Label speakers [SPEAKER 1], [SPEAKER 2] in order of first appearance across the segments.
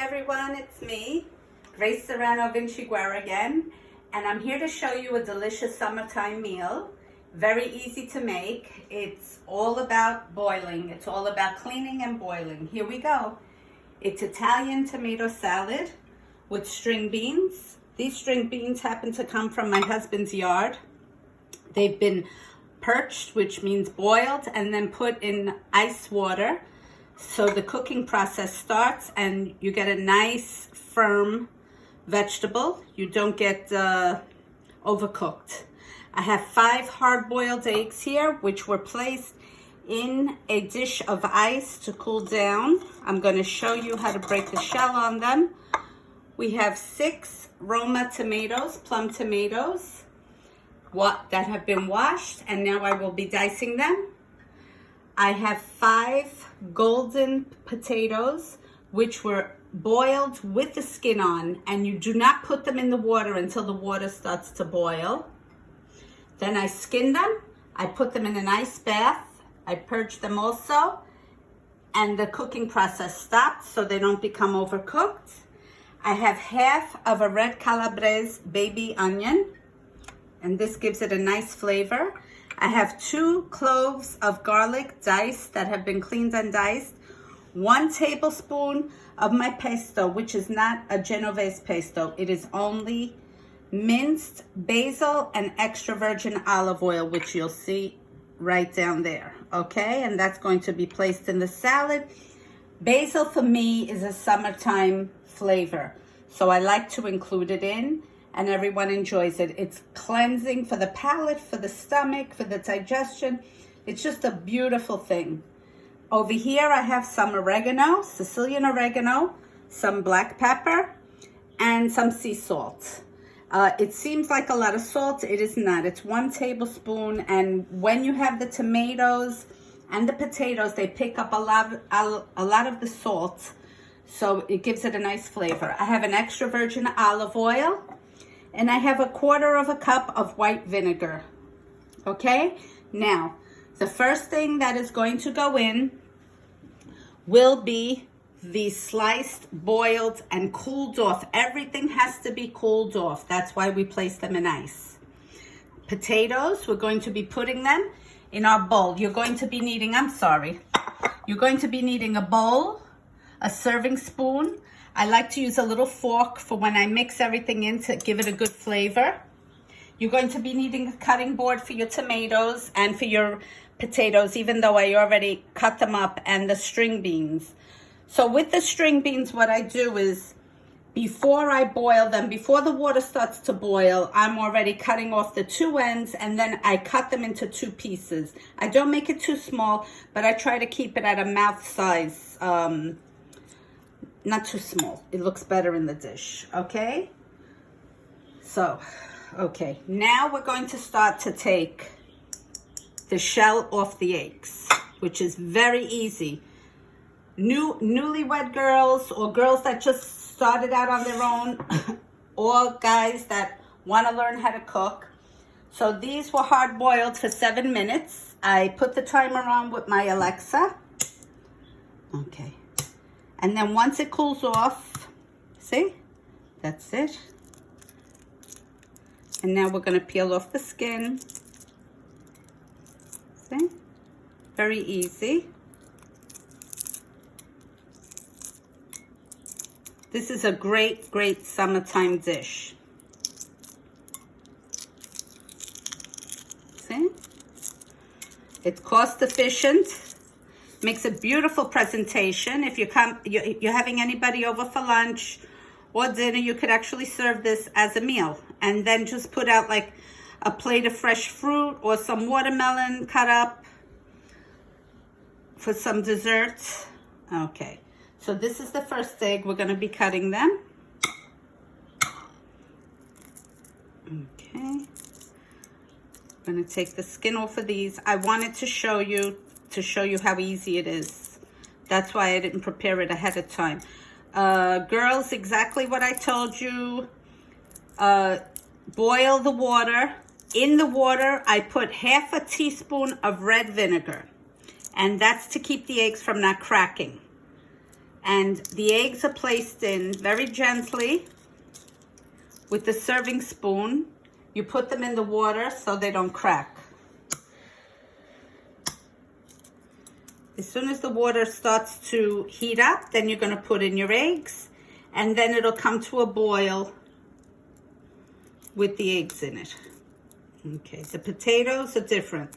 [SPEAKER 1] everyone, it's me, Grace Serrano Vinci Guerra again, and I'm here to show you a delicious summertime meal. Very easy to make. It's all about boiling. It's all about cleaning and boiling. Here we go. It's Italian tomato salad with string beans. These string beans happen to come from my husband's yard. They've been perched, which means boiled, and then put in ice water. So the cooking process starts and you get a nice firm vegetable. You don't get overcooked. I have 5 hard-boiled eggs here, which were placed in a dish of ice to cool down. I'm going to show you how to break the shell on them. We have 6 Roma tomatoes, plum tomatoes, that have been washed, and now I will be dicing them. I have 5 golden potatoes, which were boiled with the skin on, and you do not put them in the water until the water starts to boil. Then I skin them, I put them in an ice bath, I purge them also, and the cooking process stops so they don't become overcooked. I have half of a red calabrese baby onion, and this gives it a nice flavor. I have 2 cloves of garlic diced that have been cleaned and diced, 1 tablespoon of my pesto, which is not a Genovese pesto. It is only minced basil and extra virgin olive oil, which you'll see right down there, okay? And that's going to be placed in the salad. Basil for me is a summertime flavor, so I like to include it in, and everyone enjoys it. It's cleansing for the palate, for the stomach, for the digestion. It's just a beautiful thing. Over here I have some oregano, Sicilian oregano, some black pepper, and some sea salt. It seems like a lot of salt. It is not. It's 1 tablespoon, and when you have the tomatoes and the potatoes, they pick up a lot of the salt, so it gives it a nice flavor. I have an extra virgin olive oil, and I have 1/4 cup of white vinegar. Okay? Now, the first thing that is going to go in will be the sliced, boiled, and cooled off. Everything has to be cooled off. That's why we place them in ice. Potatoes, we're going to be putting them in our bowl. You're going to be needing a bowl, a serving spoon. I like to use a little fork for when I mix everything in to give it a good flavor. You're going to be needing a cutting board for your tomatoes and for your potatoes, even though I already cut them up, and the string beans. So with the string beans, what I do is, before I boil them, before the water starts to boil, I'm already cutting off the 2 ends, and then I cut them into 2 pieces. I don't make it too small, but I try to keep it at a mouth size, not too small. It looks better in the dish, okay? So, okay, now we're going to start to take the shell off the eggs, which is very easy. Newlywed girls, or girls that just started out on their own, or guys that want to learn how to cook. So these were hard boiled for 7 minutes. I put the timer on with my Alexa. Okay. And then once it cools off, see, that's it. And now we're going to peel off the skin. See, very easy. This is a great, great summertime dish. See? It's cost efficient. Makes a beautiful presentation. If you're having anybody over for lunch or dinner, you could actually serve this as a meal, and then just put out like a plate of fresh fruit or some watermelon cut up for some dessert. Okay, so this is the first egg. We're going to be cutting them. Okay, I'm going to take the skin off of these. I wanted to show you how easy it is. That's why I didn't prepare it ahead of time. Girls, exactly what I told you. Boil the water. In the water, I put 1/2 teaspoon of red vinegar, and that's to keep the eggs from not cracking. And the eggs are placed in very gently with the serving spoon. You put them in the water so they don't crack. As soon as the water starts to heat up, then you're going to put in your eggs, and then it'll come to a boil with the eggs in it. Okay, the potatoes are different.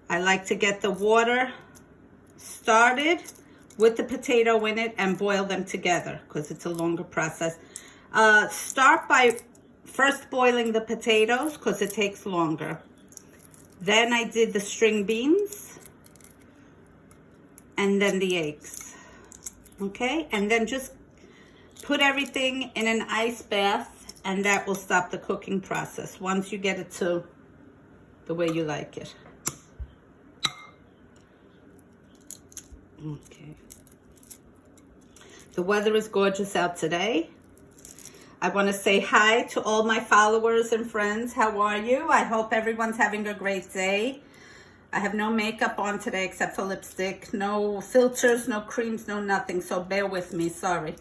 [SPEAKER 1] I like to get the water started with the potato in it and boil them together because it's a longer process. Start by first boiling the potatoes because it takes longer. Then I did the string beans and then the eggs. Okay, and then just put everything in an ice bath, and that will stop the cooking process once you get it to the way you like it. Okay. The weather is gorgeous out today. I want to say hi to all my followers and friends. How are you? I hope everyone's having a great day. I have no makeup on today except for lipstick. No filters, no creams, no nothing. So bear with me. Sorry.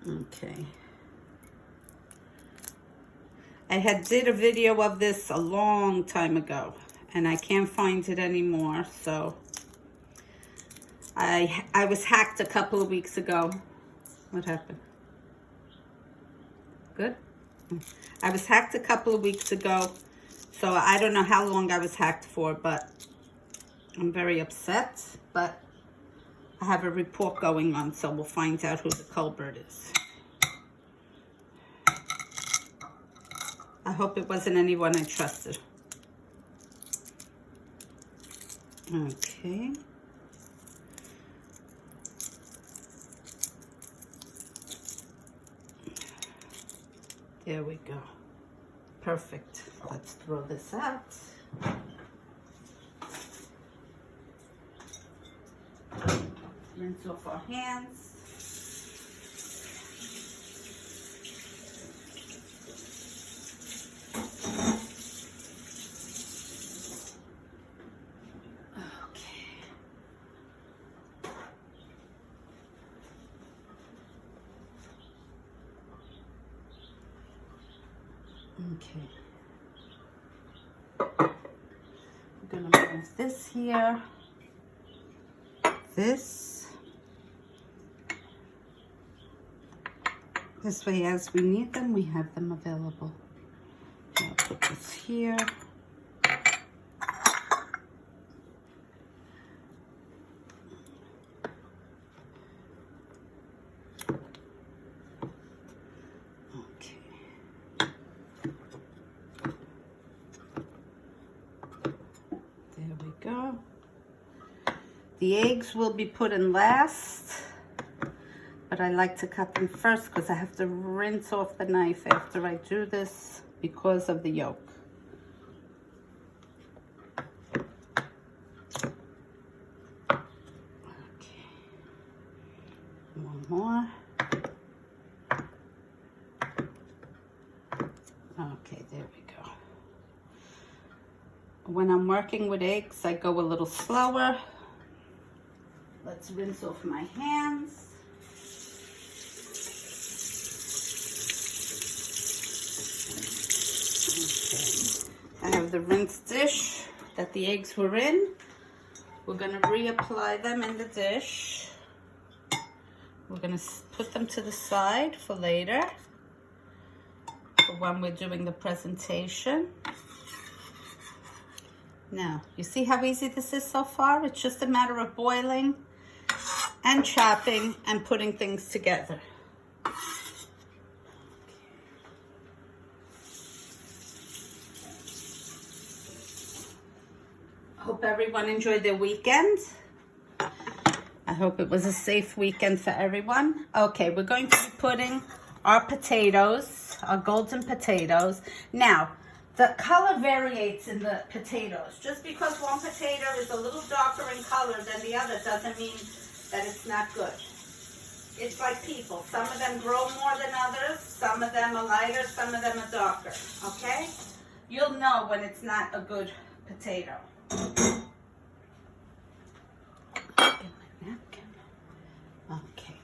[SPEAKER 1] Okay. I did a video of this a long time ago, and I can't find it anymore. So I was hacked a couple of weeks ago. What happened? Good? I was hacked a couple of weeks ago. So I don't know how long I was hacked for, but I'm very upset. But I have a report going on, so we'll find out who the culprit is. I hope it wasn't anyone I trusted. Okay. There we go. Perfect. Let's throw this out. Rinse off our hands. Okay. I'm gonna move this here. This way, as we need them, we have them available. I'll put this here. Go. The eggs will be put in last, but I like to cut them first because I have to rinse off the knife after I do this because of the yolk. Okay. One more. Okay, there we go. When I'm working with eggs, I go a little slower. Let's rinse off my hands. Okay. I have the rinsed dish that the eggs were in. We're going to reapply them in the dish. We're going to put them to the side for later, for when we're doing the presentation. Now, you see how easy this is so far? It's just a matter of boiling and chopping and putting things together. Hope everyone enjoyed their weekend. I hope it was a safe weekend for everyone. Okay, we're going to be putting our potatoes, our golden potatoes. Now, the color varies in the potatoes. Just because one potato is a little darker in color than the other doesn't mean that it's not good. It's like people. Some of them grow more than others. Some of them are lighter. Some of them are darker. Okay? You'll know when it's not a good potato. Okay.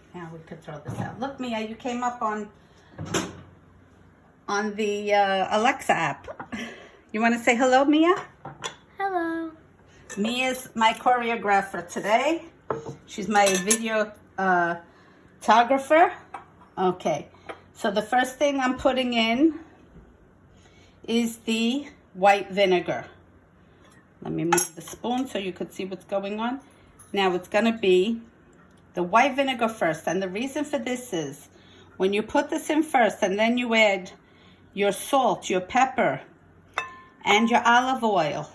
[SPEAKER 1] could throw this out. Look, Mia, you came up on the Alexa app. You want to say hello, Mia?
[SPEAKER 2] Hello.
[SPEAKER 1] Mia's my choreographer today. She's my video photographer. Okay, so the first thing I'm putting in is the white vinegar. Let me move the spoon so you could see what's going on. Now it's gonna be the white vinegar first, and the reason for this is when you put this in first and then you add your salt, your pepper, and your olive oil,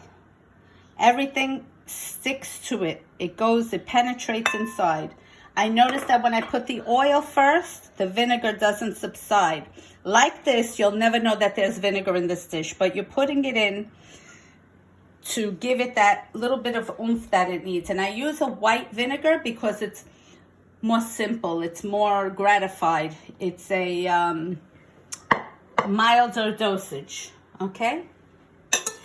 [SPEAKER 1] everything sticks to it. It penetrates inside. I noticed that when I put the oil first, the vinegar doesn't subside. Like this, you'll never know that there's vinegar in this dish, but you're putting it in to give it that little bit of oomph that it needs. And I use a white vinegar because it's more simple. It's more gratified. It's a milder dosage, okay?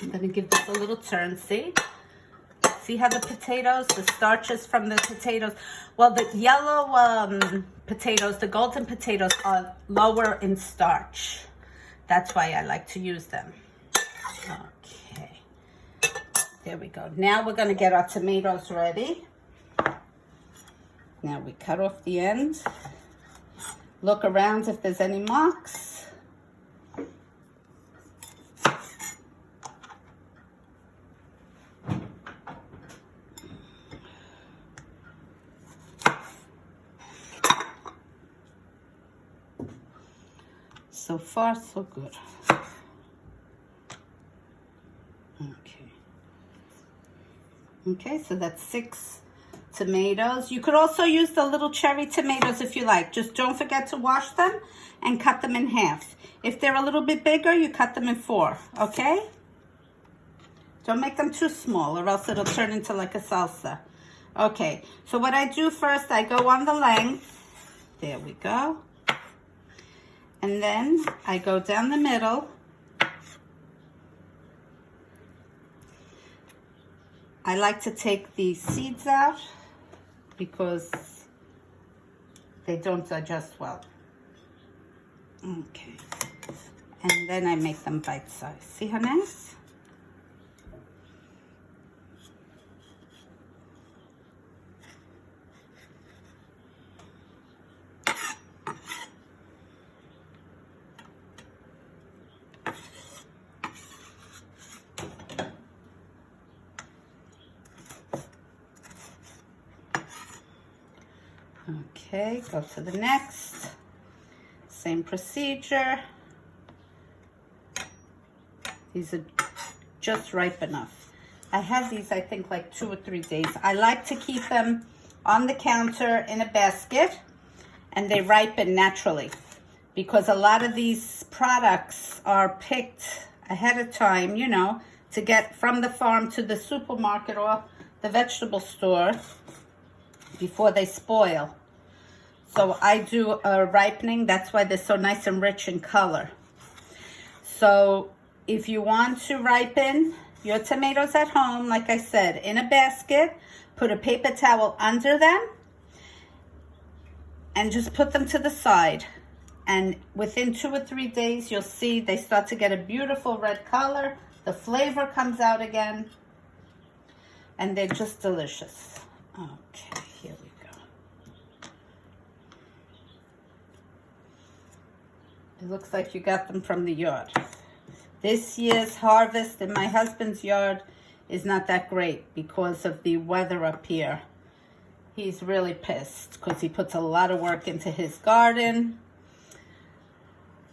[SPEAKER 1] I'm gonna give this a little turn, see? See how the potatoes, the starches from the potatoes, well, the yellow potatoes, the golden potatoes are lower in starch. That's why I like to use them. Okay, there we go. Now we're gonna get our tomatoes ready. Now we cut off the end. Look around if there's any marks. So far, so good. Okay, so that's 6 tomatoes. You could also use the little cherry tomatoes if you like. Just don't forget to wash them and cut them in half. If they're a little bit bigger, you cut them in 4, okay? Don't make them too small or else it'll turn into like a salsa. Okay, so what I do first, I go on the length. There we go. And then I go down the middle. I like to take the seeds out because they don't digest well. Okay. And then I make them bite-sized. See how nice? Okay, go to the next. Same procedure. These are just ripe enough. I have these, I think, like 2 or 3 days. I like to keep them on the counter in a basket, and they ripen naturally because a lot of these products are picked ahead of time, you know, to get from the farm to the supermarket or the vegetable store before they spoil. So I do a ripening. That's why they're so nice and rich in color. So if you want to ripen your tomatoes at home, like I said, in a basket, put a paper towel under them and just put them to the side. And within 2 or 3 days, you'll see they start to get a beautiful red color. The flavor comes out again, and they're just delicious. Okay, here we go. It looks like you got them from the yard. This year's harvest in my husband's yard is not that great because of the weather up here. He's really pissed because he puts a lot of work into his garden.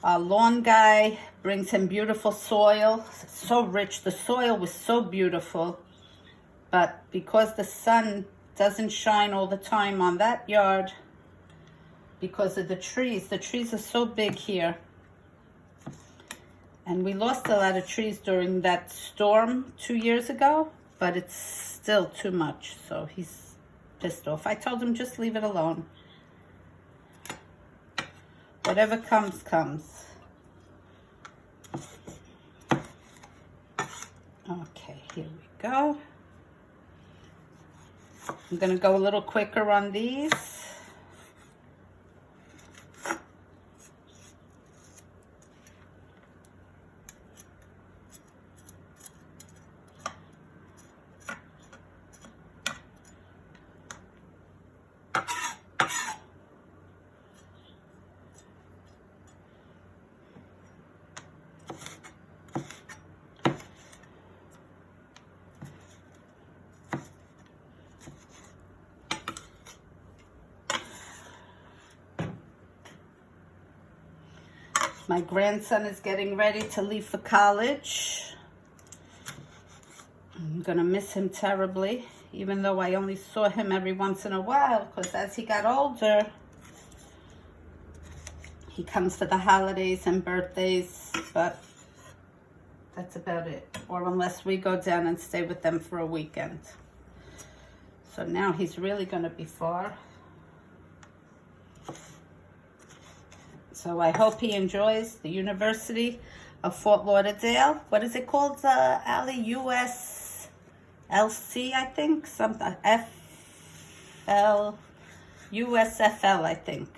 [SPEAKER 1] Our lawn guy brings him beautiful soil. It's so rich. The soil was so beautiful. But because the sun doesn't shine all the time on that yard, because of the trees are so big here. And we lost a lot of trees during that storm 2 years ago, but it's still too much. So he's pissed off. I told him just leave it alone. Whatever comes, comes. Okay, here we go. I'm gonna go a little quicker on these. My grandson is getting ready to leave for college. I'm gonna miss him terribly, even though I only saw him every once in a while, because as he got older, he comes for the holidays and birthdays, but that's about it. Or unless we go down and stay with them for a weekend. So now he's really gonna be far. So I hope he enjoys the University of Fort Lauderdale. What is it called, Ali? USLC, I think? Something, USFL, I think.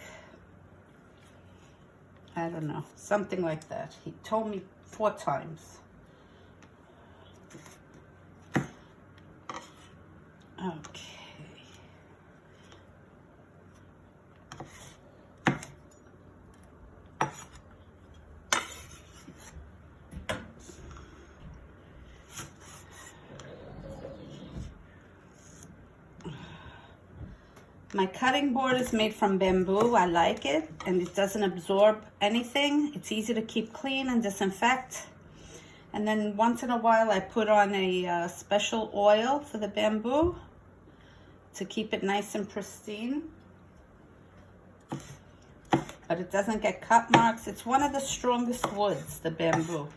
[SPEAKER 1] I don't know. Something like that. He told me 4 times. Okay. My cutting board is made from bamboo. I like it, and it doesn't absorb anything. It's easy to keep clean and disinfect. And then once in a while, I put on a special oil for the bamboo to keep it nice and pristine. But it doesn't get cut marks. It's one of the strongest woods, the bamboo.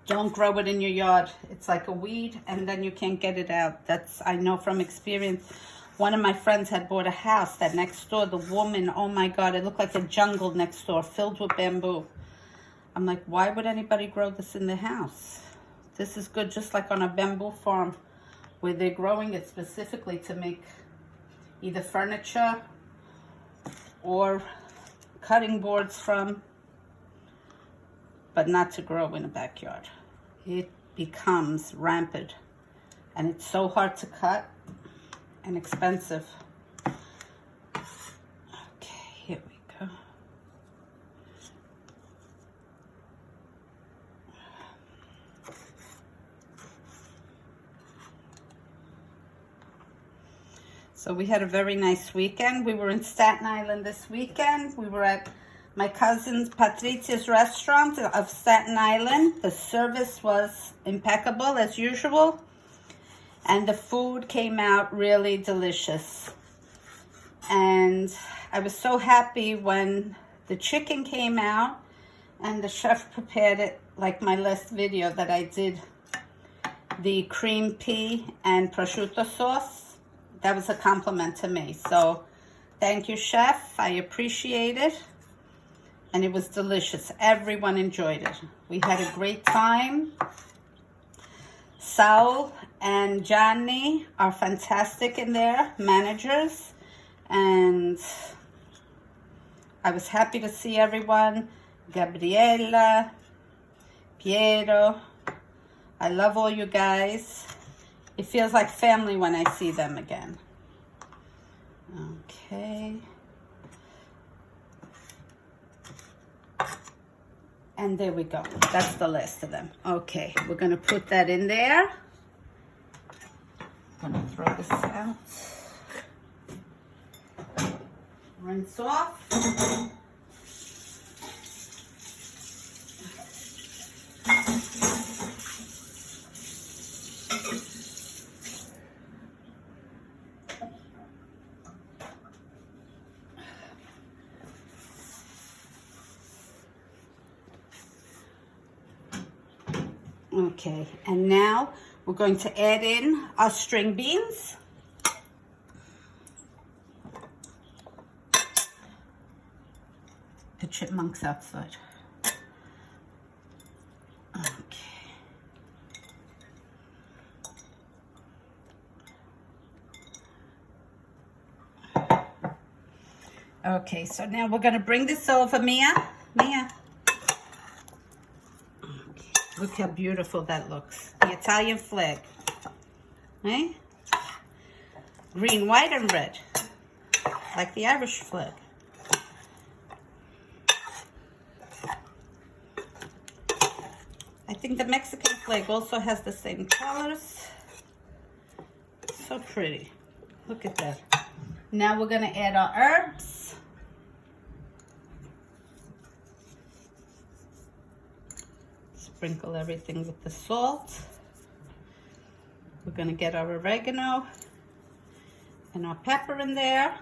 [SPEAKER 1] Don't grow it in your yard. It's like a weed, and then you can't get it out. That's, I know from experience. One of my friends had bought a house that next door, the woman, oh my God, it looked like a jungle next door filled with bamboo. I'm like, why would anybody grow this in their house? This is good, just like on a bamboo farm where they're growing it specifically to make either furniture or cutting boards from, but not to grow in a backyard. It becomes rampant, and it's so hard to cut and expensive. Okay, here we go. So we had a very nice weekend. We were in Staten Island this weekend. We were at my cousin Patricia's restaurant of Staten Island. The service was impeccable as usual, and the food came out really delicious. And I was so happy when the chicken came out and the chef prepared it like my last video that I did, the cream pea and prosciutto sauce. That was a compliment to me. So thank you, chef. I appreciate it. And it was delicious. Everyone enjoyed it. We had a great time. Saul and Johnny are fantastic in there, managers. And I was happy to see everyone. Gabriela, Piero. I love all you guys. It feels like family when I see them again. Okay. And there we go. That's the last of them. Okay, we're gonna put that in there. I'm gonna throw this out. Rinse off. Okay, and now we're going to add in our string beans. The chipmunk's outside. Okay. Okay, so now we're going to bring this over. Mia. Look how beautiful that looks. The Italian flag. Eh? Green, white, and red. Like the Irish flag. I think the Mexican flag also has the same colors. So pretty. Look at that. Now we're going to add our herbs. sprinkle everything with the salt. We're gonna get our oregano and our pepper in there.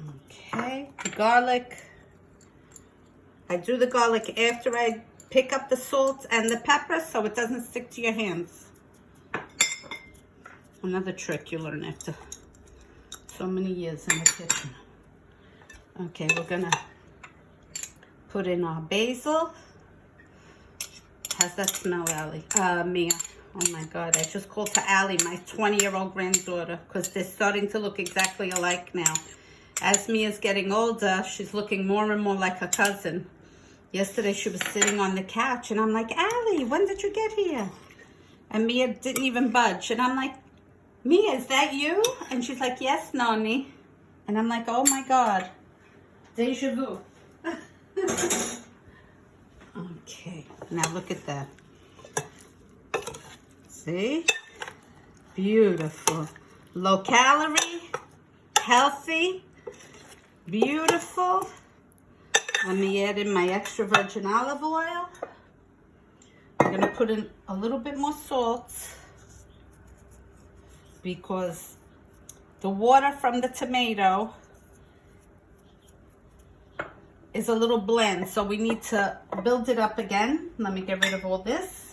[SPEAKER 1] Okay, the garlic. I do the garlic after I pick up the salt and the pepper so it doesn't stick to your hands. Another trick you learn after so many years in the kitchen. Okay, we're gonna put in our basil. How's that smell, Allie? Mia. Oh my God, I just called to Allie, my 20-year-old granddaughter, because they're starting to look exactly alike now. As Mia's getting older, she's looking more and more like her cousin. Yesterday she was sitting on the couch and I'm like, Allie, when did you get here? And Mia didn't even budge. And I'm like, Mia, is that you? And she's like, yes, Noni. And I'm like, oh my God, deja vu. Okay, now look at that. See? Beautiful. Low calorie, healthy, beautiful. Let me add in my extra virgin olive oil. I'm gonna put in a little bit more salt because the water from the tomato is a little bland, so we need to build it up again. Let me get rid of all this.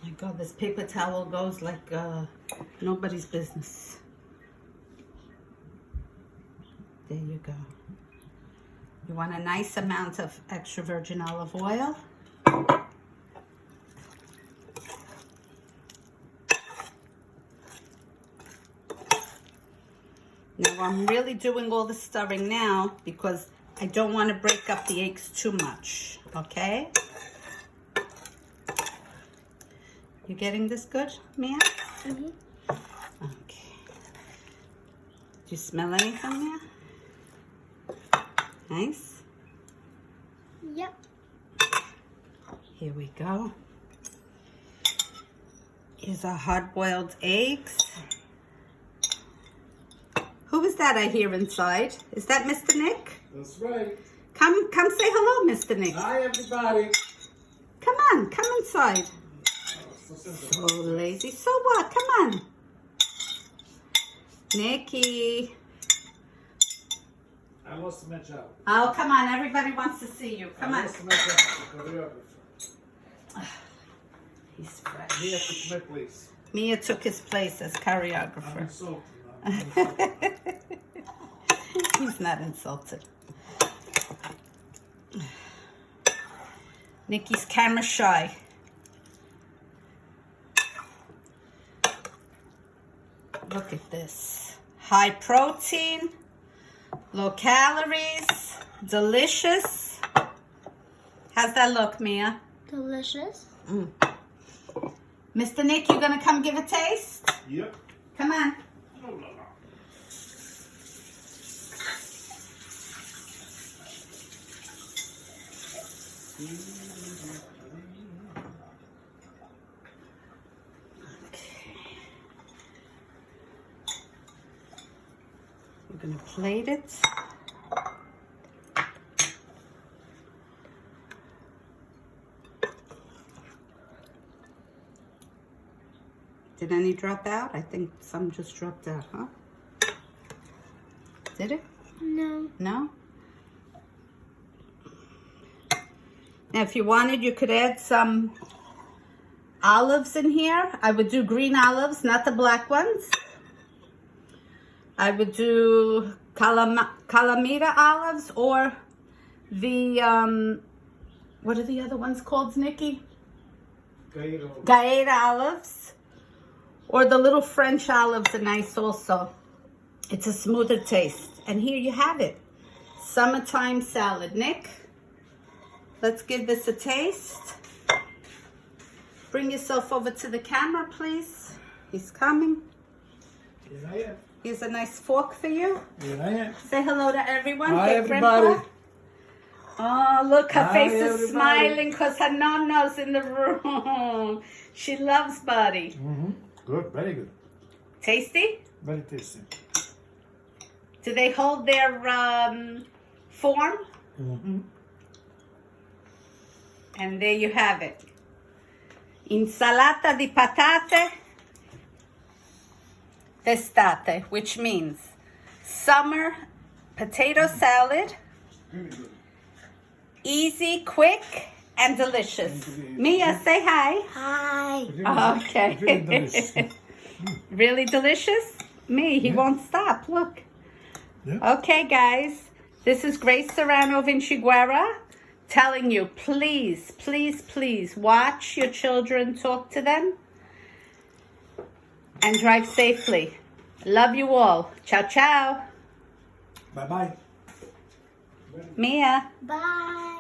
[SPEAKER 1] My God, this paper towel goes like nobody's business. There you go. You want a nice amount of extra virgin olive oil. Now I'm really doing all the stirring now because I don't want to break up the eggs too much, okay? You getting this good, Mia? Mm-hmm. Okay. Do you smell anything, Mia? Nice.
[SPEAKER 2] Yep.
[SPEAKER 1] Here we go. Here's our hard-boiled eggs. Who is that I hear inside? Is that Mr. Nick?
[SPEAKER 3] That's right.
[SPEAKER 1] Come say hello, Mr. Nick.
[SPEAKER 3] Hi, everybody.
[SPEAKER 1] Come on, come inside. So lazy. So what? Come on. Nicky.
[SPEAKER 3] I lost the match out.
[SPEAKER 1] Oh, come on. Everybody wants to see you. Come on.
[SPEAKER 3] Lost the match out.
[SPEAKER 1] He's fresh.
[SPEAKER 3] Mia took my place.
[SPEAKER 1] Mia took his place as
[SPEAKER 3] I'm
[SPEAKER 1] choreographer.
[SPEAKER 3] insulted.
[SPEAKER 1] He's not insulted. Nikki's camera shy. Look at this. High protein, low calories, delicious. How's that look, Mia?
[SPEAKER 2] Delicious.
[SPEAKER 1] Mr. Nick, you gonna come give a taste?
[SPEAKER 3] Yep.
[SPEAKER 1] Come on.
[SPEAKER 3] No, no, no.
[SPEAKER 1] Okay. We're gonna plate it. Did any drop out? I think some just dropped out, huh? Did it?
[SPEAKER 2] No.
[SPEAKER 1] No? Now, if you wanted, you could add some olives in here. I would do green olives, not the black ones. I would do Calamita olives or the, what are the other ones called, Nikki? Gaeta olives. Or the little French olives are nice also. It's a smoother taste. And here you have it. Summertime salad. Nick, let's give this a taste. Bring yourself over to the camera, please. He's coming.
[SPEAKER 3] Here I am.
[SPEAKER 1] Here's a nice fork for you.
[SPEAKER 3] Here I am.
[SPEAKER 1] Say hello to everyone.
[SPEAKER 3] Hi,
[SPEAKER 1] Big
[SPEAKER 3] everybody.
[SPEAKER 1] Grandpa. Oh, look, her
[SPEAKER 3] Hi,
[SPEAKER 1] face is
[SPEAKER 3] everybody.
[SPEAKER 1] smiling because her nonno's in the room. She loves Buddy.
[SPEAKER 3] Good, very good.
[SPEAKER 1] Tasty?
[SPEAKER 3] Very tasty.
[SPEAKER 1] Do they hold their form? And there you have it. Insalata di patate d'estate, which means summer potato salad.
[SPEAKER 3] Very good.
[SPEAKER 1] Easy, quick, and delicious. Mia, say hi.
[SPEAKER 2] Hi.
[SPEAKER 1] Okay.
[SPEAKER 3] Really delicious.
[SPEAKER 1] Really delicious? Me, he
[SPEAKER 3] Yeah.
[SPEAKER 1] won't stop. Look.
[SPEAKER 3] Yeah.
[SPEAKER 1] Okay, guys. This is Grace Serrano Vinciguerra telling you, please, please, please watch your children, talk to them, and drive safely. Love you all. Ciao, ciao.
[SPEAKER 3] Bye-bye.
[SPEAKER 1] Mia.
[SPEAKER 2] Bye.